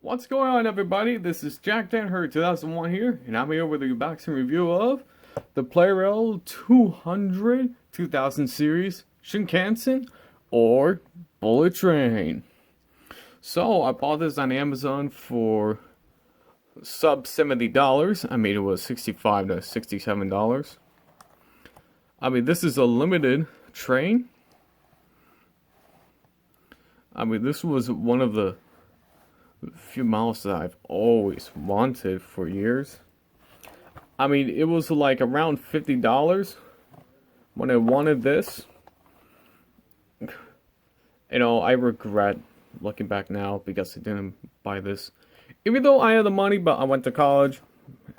What's going on, everybody? This is Jack Danher 2001 here, and I'm here with a unboxing review of the Plarail 200 2000 Series Shinkansen or Bullet Train. So I bought this on Amazon for sub $70. I mean, it was $65 to $67. I mean, this is a limited train. I mean, this was one of the few models that I've always wanted for years. I mean, it was like around $50 when I wanted this. You know, I regret looking back now because I didn't buy this. Even though I had the money, but I went to college,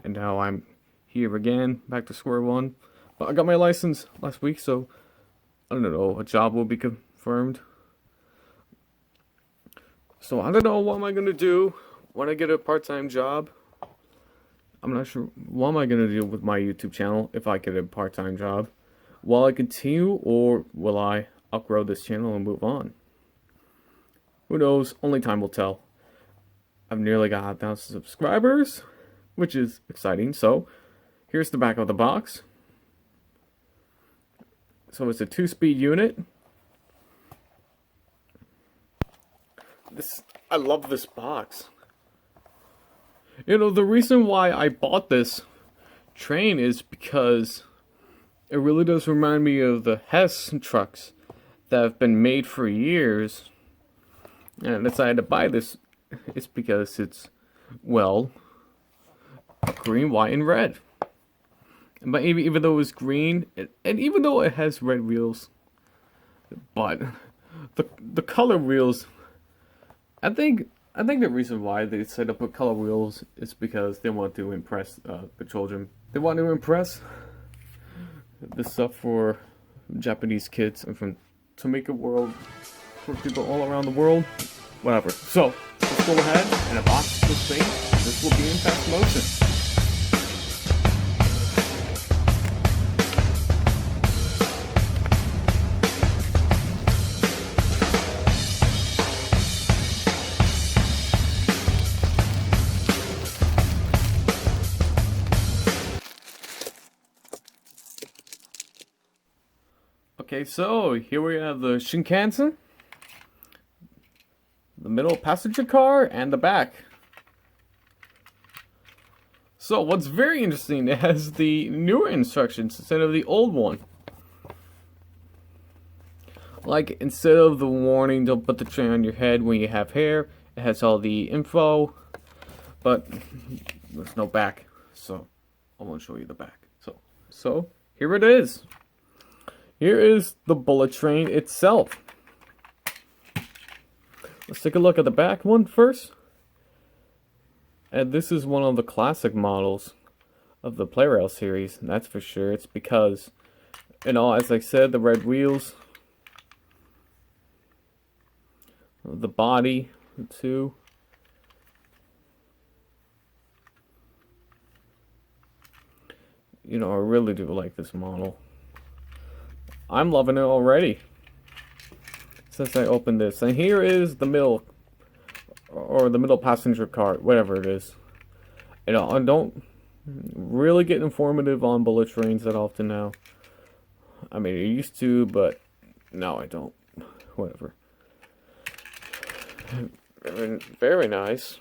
and now I'm here again, back to square one. But I got my license last week, so I don't know, a job will be confirmed. So I don't know what am I gonna do when I get a part-time job. I'm not sure what am I gonna do with my YouTube channel if I get a part-time job. Will I continue, or will I outgrow this channel and move on? Who knows? Only time will tell. I've nearly got 1,000 subscribers, which is exciting. So here's the back of the box. So it's a 2-speed unit. I love this box. You know, the reason why I bought this train is because it really does remind me of the Hess trucks that have been made for years. And I decided to buy this. It's because it's, well, green, white, and red. But even though it's green, and even though it has red wheels, but the color wheels, I think the reason why they set up with color wheels is because they want to impress the children. They want to impress this stuff for Japanese kids and to make a world for people all around the world. Whatever. So let's go ahead and unbox this thing. This will be in fast motion. Okay, so here we have the Shinkansen, the middle passenger car, and the back. So what's very interesting, it has the newer instructions instead of the old one. Like, instead of the warning, don't put the train on your head when you have hair, it has all the info, but there's no back, so I won't show you the back. So here it is. Here is the bullet train itself. Let's take a look at the back one first. And this is one of the classic models of the Plarail series, and that's for sure. It's because, you know, as I said, the red wheels, the body too. You know, I really do like this model. I'm loving it already since I opened this. And here is the middle, or the middle passenger car, whatever it is. You know, I don't really get informative on bullet trains that often now. I mean, I used to, but now I don't. Whatever. Very nice.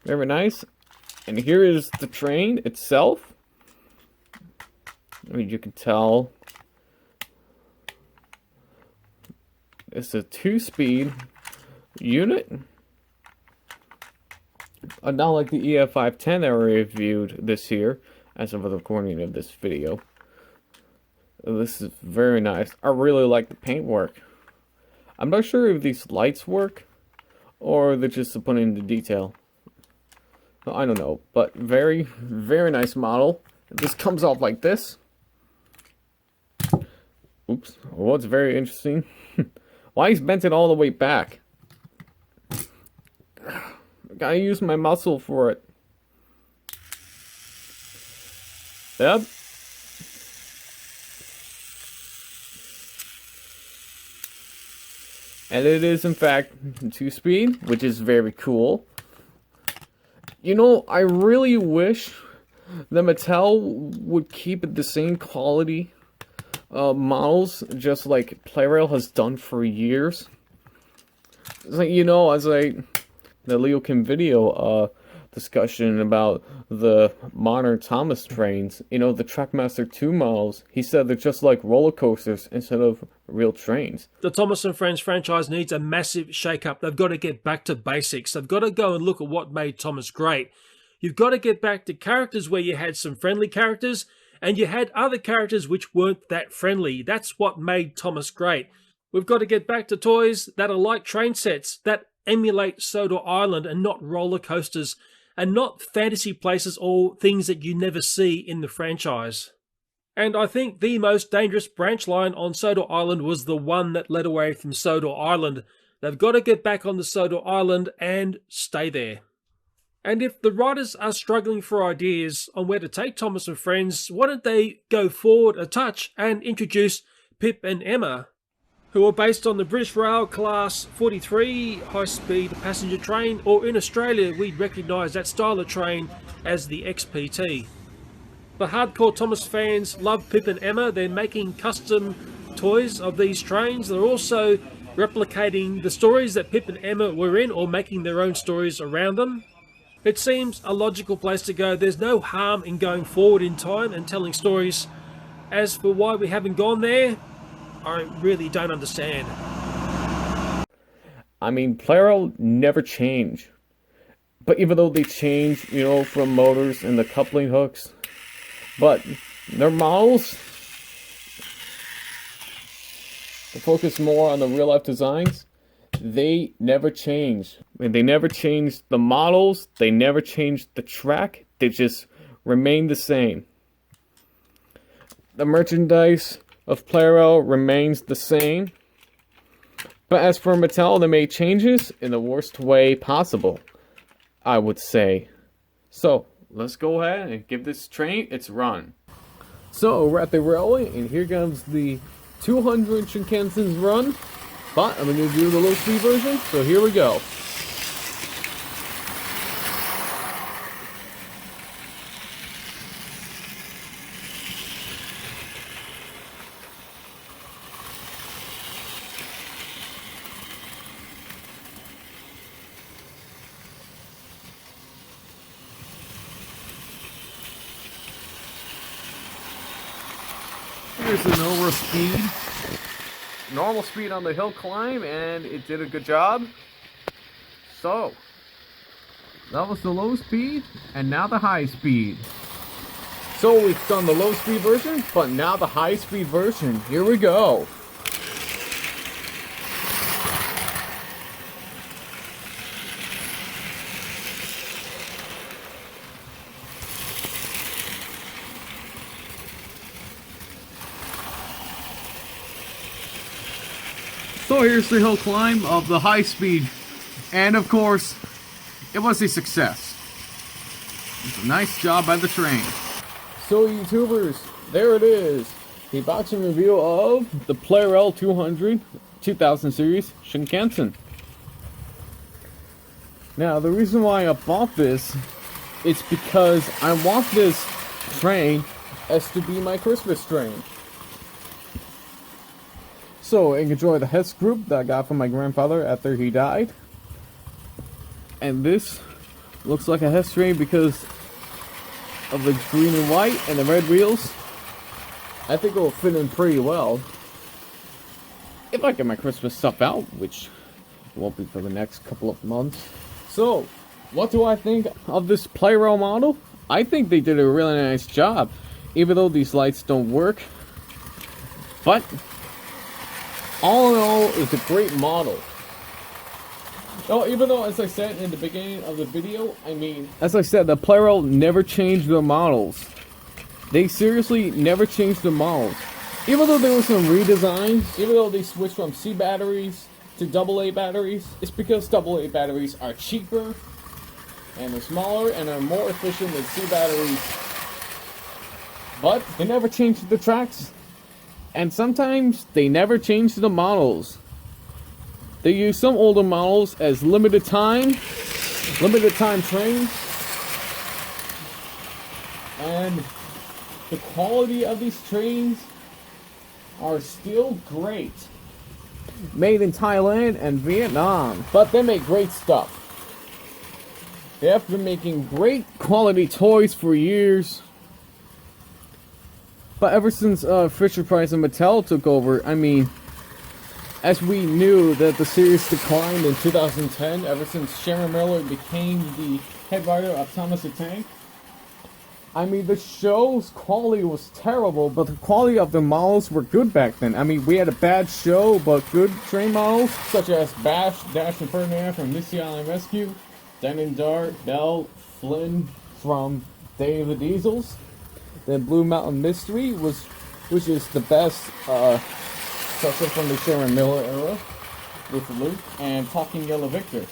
Very nice. And here is the train itself. I mean, you can tell it's a 2-speed unit. Not like the EF510 that I reviewed this year, as of the recording of this video. This is very nice. I really like the paintwork. I'm not sure if these lights work, or they're just to put in the detail. I don't know, but very, very nice model. This comes off like this. Oops. What's very interesting, why he's bent it all the way back? I gotta use my muscle for it. Yep. And it is in fact 2-speed, which is very cool. You know, I really wish that Mattel would keep the same quality models, just like Plarail has done for years. It's like, you know, as the Leo Kim video discussion about the modern Thomas trains, you know, the Trackmaster 2 models, he said they're just like roller coasters instead of real trains. The Thomas and Friends franchise needs a massive shake-up. They've got to get back to basics. They've got to go and look at what made Thomas great. You've got to get back to characters where you had some friendly characters and you had other characters which weren't that friendly. That's what made Thomas great. We've got to get back to toys that are like train sets, that emulate Sodor Island and not roller coasters, and not fantasy places or things that you never see in the franchise. And I think the most dangerous branch line on Sodor Island was the one that led away from Sodor Island. They've got to get back on the Sodor Island and stay there. And if the writers are struggling for ideas on where to take Thomas and Friends, why don't they go forward a touch and introduce Pip and Emma, who are based on the British Rail Class 43 high-speed passenger train, or in Australia we'd recognise that style of train as the XPT. The hardcore Thomas fans love Pip and Emma. They're making custom toys of these trains. They're also replicating the stories that Pip and Emma were in, or making their own stories around them. It seems a logical place to go. There's no harm in going forward in time and telling stories. As for why we haven't gone there, I really don't understand. I mean, Plarail never change. But even though they change, you know, from motors and the coupling hooks, but their models focus more on the real life designs. They never change. And they never change the models. They never change the track. They just remain the same. The merchandise of Plarail remains the same. But as for Mattel, they made changes in the worst way possible, I would say. So, let's go ahead and give this train its run. So, we're at the railway, and here comes the 200 Shinkansen's run. But I'm going to do the low speed version, so here we go. Here's the normal speed on the hill climb, and it did a good job. So, that was the low speed, and now the high speed. So we've done the low speed version, but now the high speed version. Here we go. So here's the hill climb of the high speed, and of course, it was a success. It's a nice job by the train. So YouTubers, there it is, the boxing review of the Plarail 200 2000 Series Shinkansen. Now the reason why I bought this is because I want this train as to be my Christmas train. So, enjoy the Hess group that I got from my grandfather after he died. And this looks like a Hess train because of the green and white and the red wheels. I think it will fit in pretty well. If I get my Christmas stuff out, which won't be for the next couple of months. So, what do I think of this Plarail model? I think they did a really nice job, even though these lights don't work. But all in all, it's a great model. No, even though, as I said in the beginning of the video, as I said, the Plarail never changed their models. They seriously never changed the models. Even though there were some redesigns, even though they switched from C batteries to AA batteries, it's because AA batteries are cheaper, and they're smaller, and are more efficient than C batteries. But they never changed the tracks. And sometimes they never change the models. They use some older models as limited time trains, And the quality of these trains are still great. Made in Thailand and Vietnam. But they make great stuff. They have been making great quality toys for years. But ever since Fisher-Price and Mattel took over, I mean, as we knew that the series declined in 2010, ever since Sharon Miller became the head writer of Thomas the Tank, I mean, the show's quality was terrible, but the quality of the models were good back then. I mean, we had a bad show, but good train models, such as Bash, Dash, and Ferdinand from Missy Island Rescue, Dan and Dart, Belle, Flynn from Day of the Diesels, then Blue Mountain Mystery, which is the best successor from the Sharon Miller era, with Luke, and Talking Yellow Victor.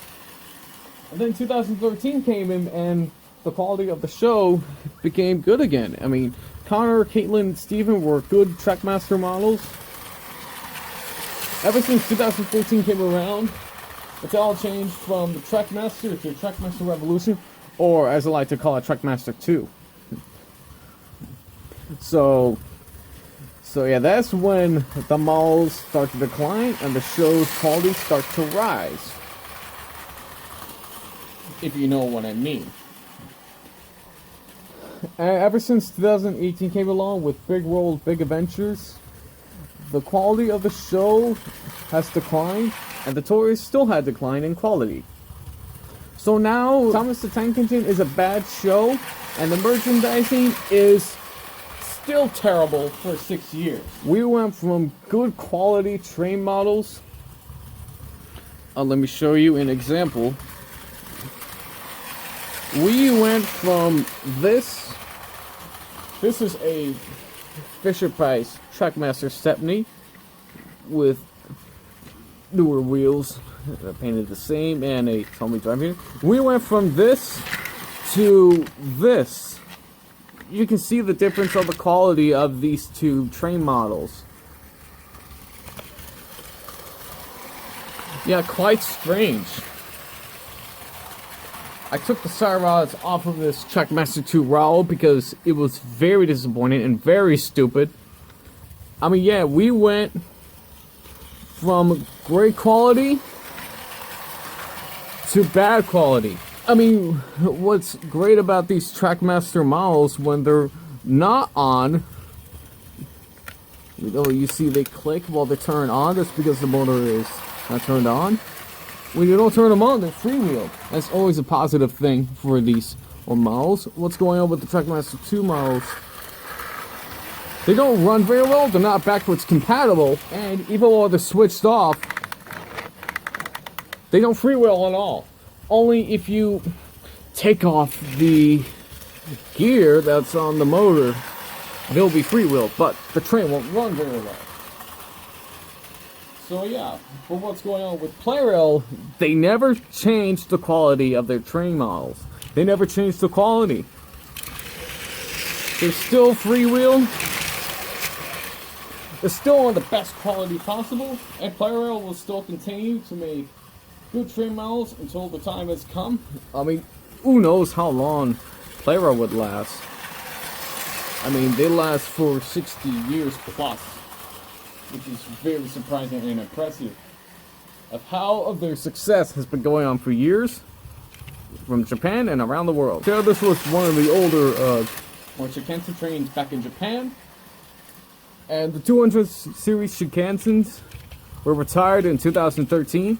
And then 2013 came in, and the quality of the show became good again. I mean, Connor, Caitlin, Steven were good Trackmaster models. Ever since 2014 came around, it's all changed from the Trackmaster to Trackmaster Revolution, or as I like to call it, Trackmaster 2. So yeah, that's when the models start to decline and the show's quality starts to rise. If you know what I mean. Ever since 2018 came along with Big World, Big Adventures, the quality of the show has declined, and the toys still had declined in quality. So now, Thomas the Tank Engine is a bad show, and the merchandising is still terrible for 6 years. We went from good quality train models. Let me show you an example. We went from this. This is a Fisher-Price Trackmaster Stepney with newer wheels, painted the same, and a Tommy drive unit. We went from this to this. You can see the difference of the quality of these two train models. Yeah, quite strange. I took the side rods off of this Trackmaster 2 Raoul because it was very disappointing and very stupid. I mean, yeah, we went from great quality to bad quality. I mean, what's great about these Trackmaster models when they're not on, you see they click while they turn on, that's because the motor is not turned on. When you don't turn them on, they're freewheel. That's always a positive thing for these models. What's going on with the Trackmaster 2 models? They don't run very well, they're not backwards compatible, and even while they're switched off, they don't freewheel at all. Only if you take off the gear that's on the motor, they'll be freewheel, but the train won't run very well. So yeah, but what's going on with Plarail, they never changed the quality of their train models. They never changed the quality. They're still freewheel. They're still on the best quality possible, and Plarail will still continue to make good train models until the time has come. I mean, who knows how long Plarail would last. I mean, they last for 60 years plus, which is very surprising and impressive. Of how their success has been going on for years, from Japan and around the world. So this was one of the older Shinkansen trains back in Japan, and the 200 Series Shinkansens were retired in 2013.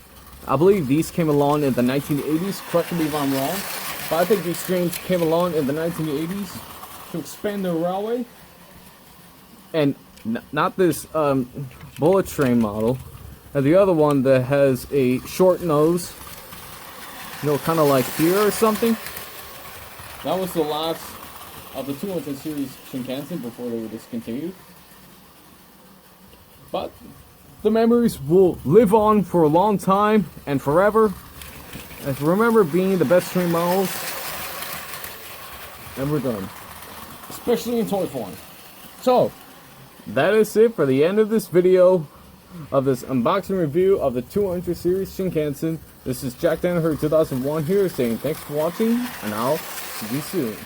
I believe these came along in the 1980s, correct me if I'm wrong, but I think these trains came along in the 1980s to expand the railway. And not this bullet train model, and the other one that has a short nose, you know, kind of like here or something. That was the last of the 200 Series Shinkansen before they were discontinued. But the memories will live on for a long time and forever. And remember being the best train models ever done, especially in toy form. So that is it for the end of this video of this unboxing review of the 200 Series Shinkansen. This is Jack Danaher 2001 here saying thanks for watching, and I'll see you soon.